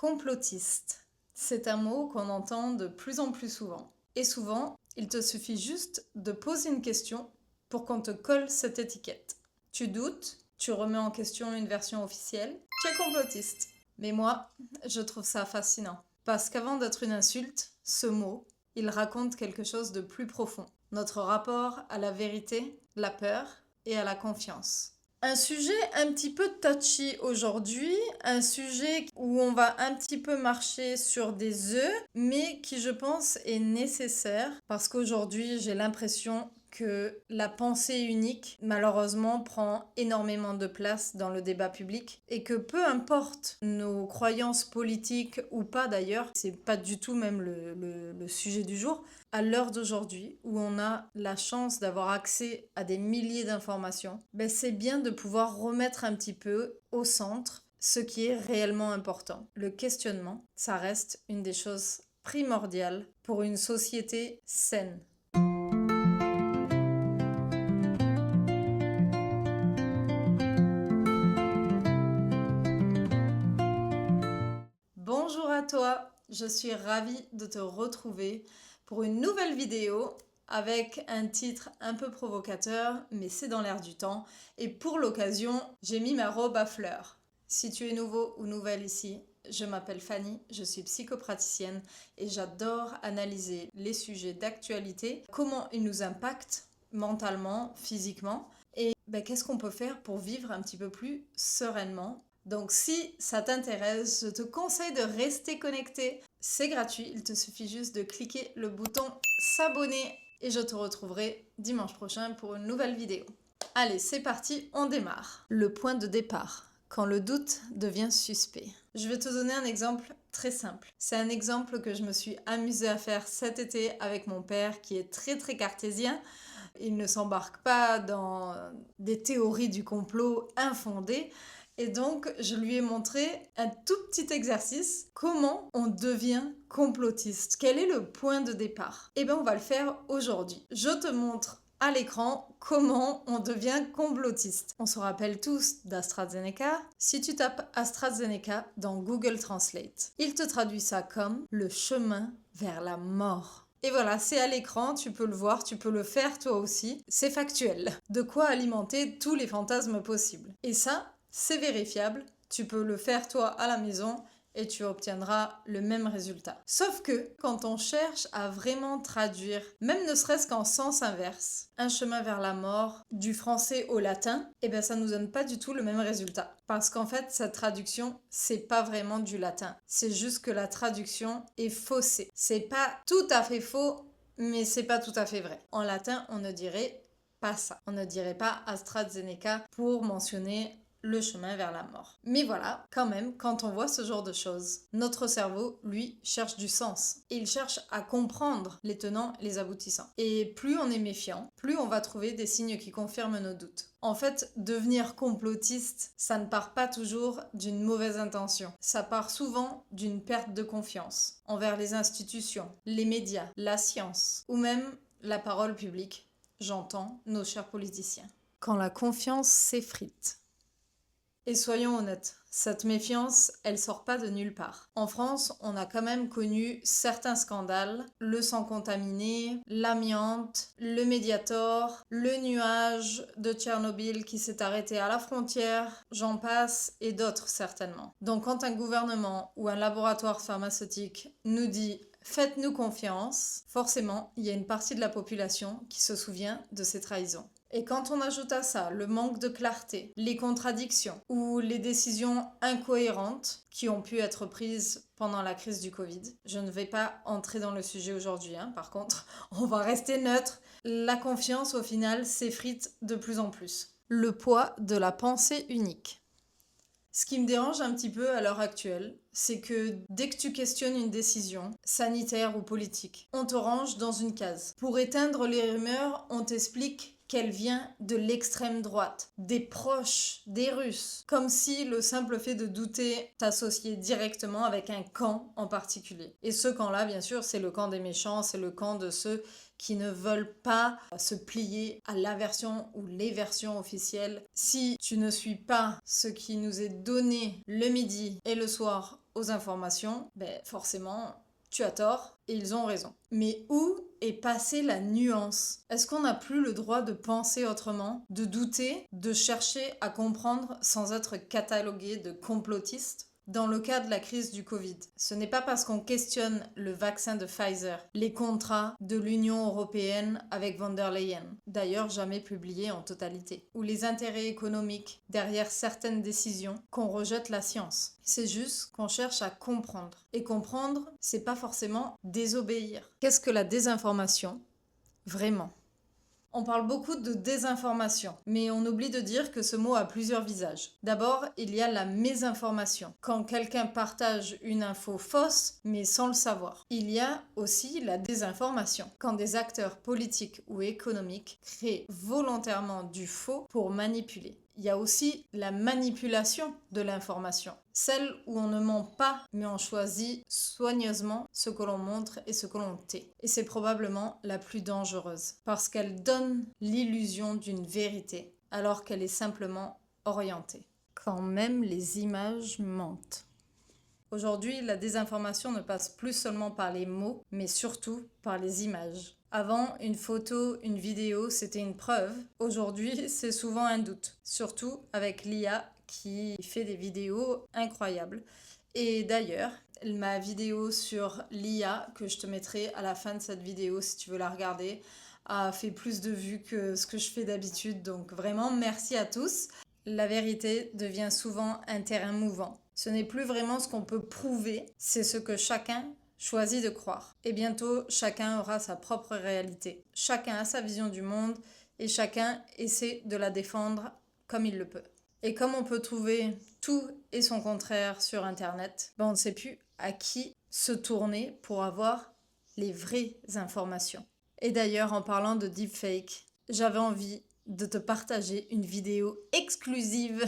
Complotiste, c'est un mot qu'on entend de plus en plus souvent. Et souvent, il te suffit juste de poser une question pour qu'on te colle cette étiquette. Tu doutes, tu remets en question une version officielle, tu es complotiste. Mais moi, je trouve ça fascinant. Parce qu'avant d'être une insulte, ce mot, il raconte quelque chose de plus profond. Notre rapport à la vérité, la peur et à la confiance. Un sujet un petit peu touchy aujourd'hui, un sujet où on va un petit peu marcher sur des œufs, mais qui je pense est nécessaire parce qu'aujourd'hui j'ai l'impression que la pensée unique, malheureusement, prend énormément de place dans le débat public et que peu importe nos croyances politiques ou pas d'ailleurs, c'est pas du tout même le sujet du jour, à l'heure d'aujourd'hui où on a la chance d'avoir accès à des milliers d'informations, c'est bien de pouvoir remettre un petit peu au centre ce qui est réellement important. Le questionnement, ça reste une des choses primordiales pour une société saine. Bonjour à toi, je suis ravie de te retrouver pour une nouvelle vidéo avec un titre un peu provocateur, mais c'est dans l'air du temps. Et pour l'occasion, j'ai mis ma robe à fleurs. Si tu es nouveau ou nouvelle ici, je m'appelle Fanny, je suis psychopraticienne et j'adore analyser les sujets d'actualité, comment ils nous impactent mentalement, physiquement, et qu'est-ce qu'on peut faire pour vivre un petit peu plus sereinement. Donc si ça t'intéresse, je te conseille de rester connecté. C'est gratuit, il te suffit juste de cliquer le bouton s'abonner et je te retrouverai dimanche prochain pour une nouvelle vidéo. Allez, c'est parti, on démarre. Le point de départ, quand le doute devient suspect. Je vais te donner un exemple très simple. C'est un exemple que je me suis amusée à faire cet été avec mon père qui est très cartésien. Il ne s'embarque pas dans des théories du complot infondées. Et donc, je lui ai montré un tout petit exercice. Comment on devient complotiste? Quel est le point de départ? On va le faire aujourd'hui. Je te montre à l'écran comment on devient complotiste. On se rappelle tous d'AstraZeneca. Si tu tapes AstraZeneca dans Google Translate, il te traduit ça comme le chemin vers la mort. Et voilà, c'est à l'écran, tu peux le voir, tu peux le faire toi aussi. C'est factuel. De quoi alimenter tous les fantasmes possibles. Et ça, c'est vérifiable. Tu peux le faire toi à la maison et tu obtiendras le même résultat. Sauf que quand on cherche à vraiment traduire, même ne serait-ce qu'en sens inverse, un chemin vers la mort, du français au latin, ça nous donne pas du tout le même résultat. Parce qu'en fait, cette traduction, c'est pas vraiment du latin. C'est juste que la traduction est faussée. C'est pas tout à fait faux, mais c'est pas tout à fait vrai. En latin, on ne dirait pas ça. On ne dirait pas AstraZeneca pour mentionner le chemin vers la mort. Mais voilà, quand même, quand on voit ce genre de choses, notre cerveau, lui, cherche du sens. Et il cherche à comprendre les tenants et les aboutissants. Et plus on est méfiant, plus on va trouver des signes qui confirment nos doutes. En fait, devenir complotiste, ça ne part pas toujours d'une mauvaise intention. Ça part souvent d'une perte de confiance envers les institutions, les médias, la science, ou même la parole publique. J'entends nos chers politiciens. Quand la confiance s'effrite. Et soyons honnêtes, cette méfiance, elle sort pas de nulle part. En France, on a quand même connu certains scandales, le sang contaminé, l'amiante, le Mediator, le nuage de Tchernobyl qui s'est arrêté à la frontière, j'en passe, et d'autres certainement. Donc quand un gouvernement ou un laboratoire pharmaceutique nous dit faites-nous confiance, forcément, il y a une partie de la population qui se souvient de ces trahisons. Et quand on ajoute à ça le manque de clarté, les contradictions ou les décisions incohérentes qui ont pu être prises pendant la crise du Covid, je ne vais pas entrer dans le sujet aujourd'hui, par contre, on va rester neutre. La confiance, au final, s'effrite de plus en plus. Le poids de la pensée unique. Ce qui me dérange un petit peu à l'heure actuelle, c'est que dès que tu questionnes une décision, sanitaire ou politique, on te range dans une case. Pour éteindre les rumeurs, on t'explique qu'elle vient de l'extrême droite, des proches des Russes, comme si le simple fait de douter t'associait directement avec un camp en particulier. Et ce camp-là, bien sûr, c'est le camp des méchants, c'est le camp de ceux qui ne veulent pas se plier à la version ou les versions officielles. Si tu ne suis pas ce qui nous est donné le midi et le soir aux informations, ben forcément, tu as tort et ils ont raison. Mais où est passée la nuance? Est-ce qu'on n'a plus le droit de penser autrement, de douter, de chercher à comprendre sans être catalogué de complotiste? Dans le cas de la crise du Covid, ce n'est pas parce qu'on questionne le vaccin de Pfizer, les contrats de l'Union européenne avec von der Leyen, d'ailleurs jamais publiés en totalité, ou les intérêts économiques derrière certaines décisions qu'on rejette la science. C'est juste qu'on cherche à comprendre. Et comprendre, c'est pas forcément désobéir. Qu'est-ce que la désinformation? Vraiment. On parle beaucoup de désinformation, mais on oublie de dire que ce mot a plusieurs visages. D'abord, il y a la mésinformation, quand quelqu'un partage une info fausse, mais sans le savoir. Il y a aussi la désinformation, quand des acteurs politiques ou économiques créent volontairement du faux pour manipuler. Il y a aussi la manipulation de l'information, celle où on ne ment pas, mais on choisit soigneusement ce que l'on montre et ce que l'on tait. Et c'est probablement la plus dangereuse, parce qu'elle donne l'illusion d'une vérité, alors qu'elle est simplement orientée. Quand même les images mentent. Aujourd'hui, la désinformation ne passe plus seulement par les mots, mais surtout par les images. Avant, une photo, une vidéo, c'était une preuve. Aujourd'hui, c'est souvent un doute. Surtout avec l'IA qui fait des vidéos incroyables. Et d'ailleurs, ma vidéo sur l'IA, que je te mettrai à la fin de cette vidéo si tu veux la regarder, a fait plus de vues que ce que je fais d'habitude. Donc vraiment, merci à tous. La vérité devient souvent un terrain mouvant. Ce n'est plus vraiment ce qu'on peut prouver, c'est ce que chacun choisit de croire. Et bientôt, chacun aura sa propre réalité. Chacun a sa vision du monde et chacun essaie de la défendre comme il le peut. Et comme on peut trouver tout et son contraire sur Internet, on ne sait plus à qui se tourner pour avoir les vraies informations. Et d'ailleurs, en parlant de deepfake, j'avais envie de te partager une vidéo exclusive.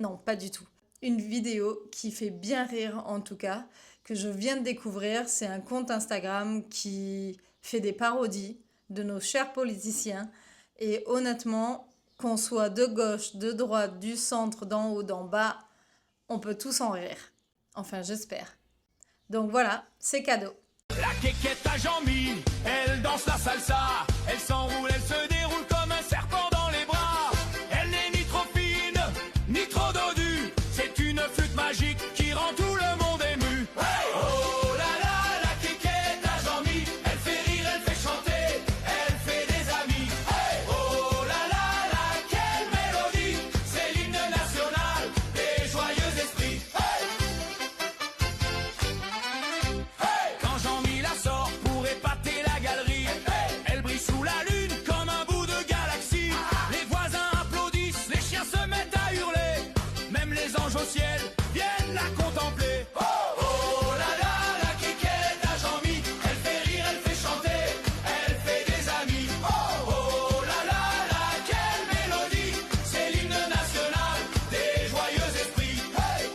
Non, pas du tout. Une vidéo qui fait bien rire en tout cas, que je viens de découvrir. C'est un compte Instagram qui fait des parodies de nos chers politiciens. Et honnêtement, qu'on soit de gauche, de droite, du centre, d'en haut, d'en bas, on peut tous en rire. Enfin, j'espère. Donc voilà, c'est cadeau. La quéquette à Jean-Mi, elle danse la salsa, elle s'enroule, elle se déroule comme un serpent dans les bras. Elle n'est ni trop fine, ni trop dodue, c'est une flûte magique qui rend tout le monde ému. Hey oh là là, la quéquette à Jean-Mi, elle fait rire, elle fait chanter, elle fait des amis. Hey oh là là, quelle mélodie, c'est l'hymne national des joyeux esprits. Hey hey, quand Jean-Mi la sort pour épater la galerie, elle brille sous la lune comme un bout de galaxie. Les voisins applaudissent, les chiens se mettent à hurler, même les anges au ciel viennent la contempler. Oh oh là là, la quéquette à Jean-Mi, elle fait rire, elle fait chanter, elle fait des amis. Oh oh là là, quelle mélodie, c'est l'hymne national des joyeux esprits. Hey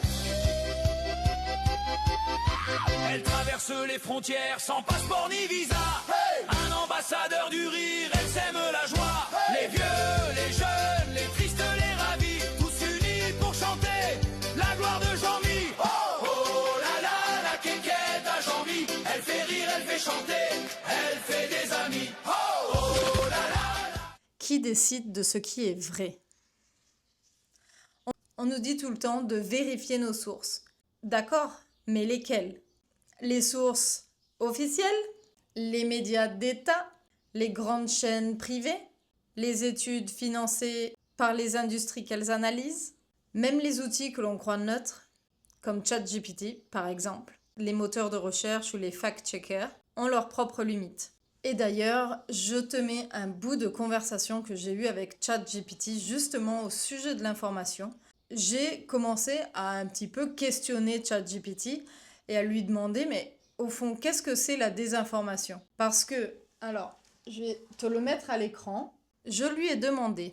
elle traverse les frontières sans passeport ni visa. Hey un ambassadeur du rire, elle sème la joie. Hey les vieux, les jeunes, les tristes, les ravis, tous unis pour chanter la gloire de Jean-Mi. Oh oh là là, la quéquette à Jean-Mi, elle fait rire, elle fait chanter, elle fait des amis. Oh oh là là. Qui décide de ce qui est vrai? On nous dit tout le temps de vérifier nos sources. D'accord, mais lesquelles? Les sources officielles? Les médias d'État? Les grandes chaînes privées? Les études financées par les industries qu'elles analysent? Même les outils que l'on croit neutres, comme ChatGPT par exemple, les moteurs de recherche ou les fact-checkers, ont leurs propres limites. Et d'ailleurs, je te mets un bout de conversation que j'ai eue avec ChatGPT justement au sujet de l'information. J'ai commencé à un petit peu questionner ChatGPT et à lui demander, mais au fond, qu'est-ce que c'est la désinformation? Parce que, alors, je vais te le mettre à l'écran. Je lui ai demandé: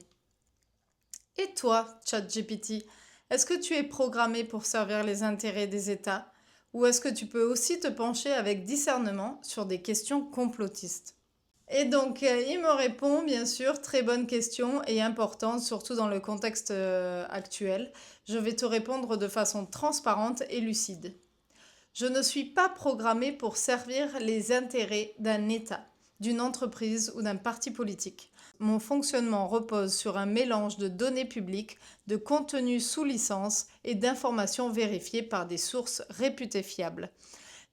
Et toi, ChatGPT, est-ce que tu es programmé pour servir les intérêts des États ou est-ce que tu peux aussi te pencher avec discernement sur des questions complotistes? Et donc, il me répond, bien sûr, très bonne question et importante, surtout dans le contexte actuel. Je vais te répondre de façon transparente et lucide. Je ne suis pas programmé pour servir les intérêts d'un État, d'une entreprise ou d'un parti politique. Mon fonctionnement repose sur un mélange de données publiques, de contenus sous licence et d'informations vérifiées par des sources réputées fiables.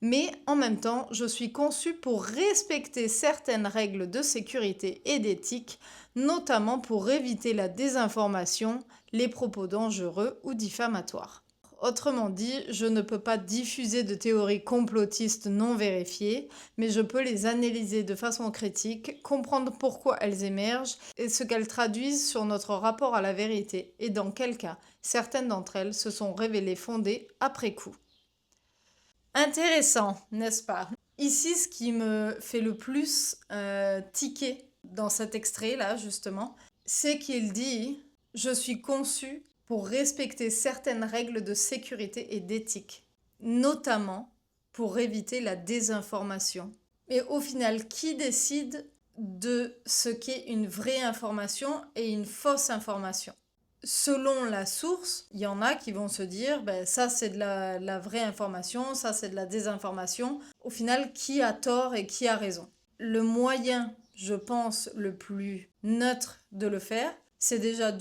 Mais en même temps, je suis conçu pour respecter certaines règles de sécurité et d'éthique, notamment pour éviter la désinformation, les propos dangereux ou diffamatoires. Autrement dit, je ne peux pas diffuser de théories complotistes non vérifiées, mais je peux les analyser de façon critique, comprendre pourquoi elles émergent et ce qu'elles traduisent sur notre rapport à la vérité, et dans quel cas certaines d'entre elles se sont révélées fondées après coup. Intéressant, n'est-ce pas? Ici, ce qui me fait le plus tiquer dans cet extrait-là, justement, c'est qu'il dit « Je suis conçu pour respecter certaines règles de sécurité et d'éthique, notamment pour éviter la désinformation. » Mais au final, qui décide de ce qu'est une vraie information et une fausse information? Selon la source, il y en a qui vont se dire ça c'est de la vraie information, ça c'est de la désinformation. Au final, qui a tort et qui a raison? Le moyen, je pense, le plus neutre de le faire, c'est déjà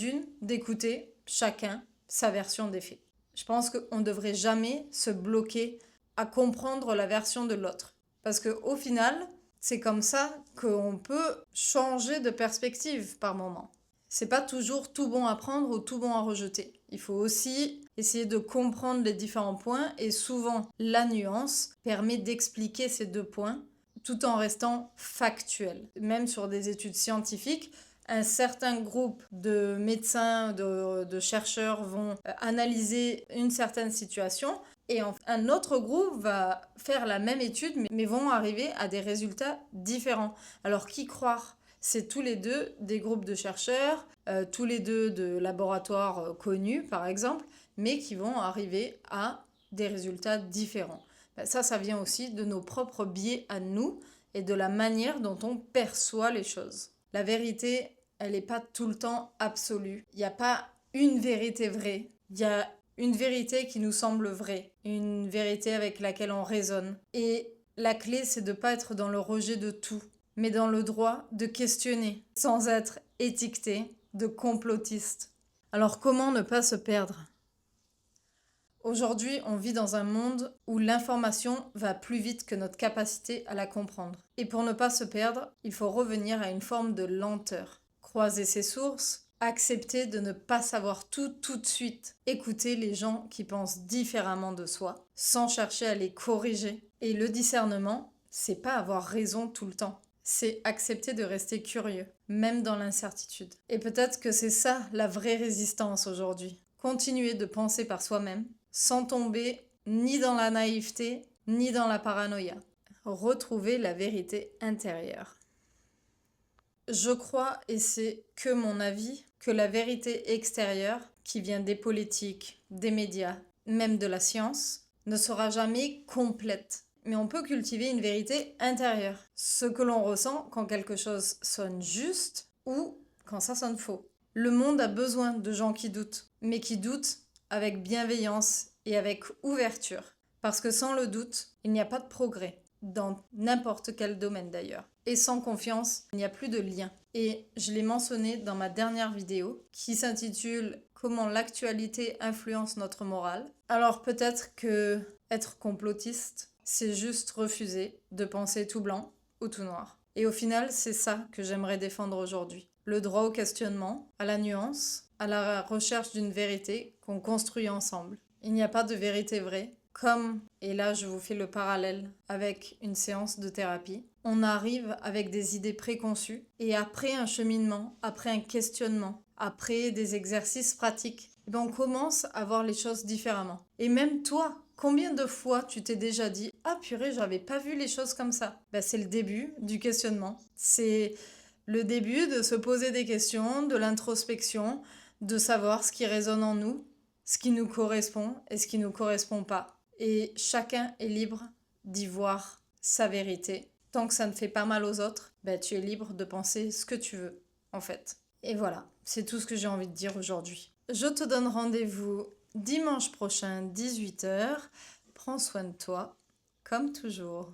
d'écouter chacun sa version des faits. Je pense qu'on ne devrait jamais se bloquer à comprendre la version de l'autre. Parce qu'au final, c'est comme ça qu'on peut changer de perspective par moment. C'est pas toujours tout bon à prendre ou tout bon à rejeter. Il faut aussi essayer de comprendre les différents points et souvent la nuance permet d'expliquer ces deux points tout en restant factuel. Même sur des études scientifiques, un certain groupe de médecins, de chercheurs vont analyser une certaine situation et un autre groupe va faire la même étude mais vont arriver à des résultats différents. Alors qui croire? C'est tous les deux des groupes de chercheurs, tous les deux de laboratoires connus par exemple, mais qui vont arriver à des résultats différents. Ça vient aussi de nos propres biais à nous et de la manière dont on perçoit les choses. La vérité, elle n'est pas tout le temps absolue. Il n'y a pas une vérité vraie. Il y a une vérité qui nous semble vraie, une vérité avec laquelle on raisonne. Et la clé, c'est de ne pas être dans le rejet de tout, mais dans le droit de questionner, sans être étiqueté de complotiste. Alors comment ne pas se perdre? Aujourd'hui, on vit dans un monde où l'information va plus vite que notre capacité à la comprendre. Et pour ne pas se perdre, il faut revenir à une forme de lenteur. Croiser ses sources, accepter de ne pas savoir tout de suite, écouter les gens qui pensent différemment de soi, sans chercher à les corriger. Et le discernement, c'est pas avoir raison tout le temps. C'est accepter de rester curieux, même dans l'incertitude. Et peut-être que c'est ça la vraie résistance aujourd'hui. Continuer de penser par soi-même, sans tomber ni dans la naïveté, ni dans la paranoïa. Retrouver la vérité intérieure. Je crois, et c'est que mon avis, que la vérité extérieure, qui vient des politiques, des médias, même de la science, ne sera jamais complète. Mais on peut cultiver une vérité intérieure. Ce que l'on ressent quand quelque chose sonne juste ou quand ça sonne faux. Le monde a besoin de gens qui doutent, mais qui doutent avec bienveillance et avec ouverture. Parce que sans le doute, il n'y a pas de progrès, dans n'importe quel domaine d'ailleurs. Et sans confiance, il n'y a plus de lien. Et je l'ai mentionné dans ma dernière vidéo, qui s'intitule « Comment l'actualité influence notre morale ». Alors peut-être que être complotiste, c'est juste refuser de penser tout blanc ou tout noir. Et au final, c'est ça que j'aimerais défendre aujourd'hui. Le droit au questionnement, à la nuance, à la recherche d'une vérité qu'on construit ensemble. Il n'y a pas de vérité vraie. Comme, et là je vous fais le parallèle avec une séance de thérapie, on arrive avec des idées préconçues et après un cheminement, après un questionnement, après des exercices pratiques, on commence à voir les choses différemment. Et même toi, combien de fois tu t'es déjà dit « Ah purée, j'avais pas vu les choses comme ça ?» C'est le début du questionnement. C'est Le début de se poser des questions, de l'introspection, de savoir ce qui résonne en nous, ce qui nous correspond et ce qui ne nous correspond pas. Et chacun est libre d'y voir sa vérité. Tant que ça ne fait pas mal aux autres, tu es libre de penser ce que tu veux, en fait. Et voilà, c'est tout ce que j'ai envie de dire aujourd'hui. Je te donne rendez-vous dimanche prochain, 18h. Prends soin de toi, comme toujours.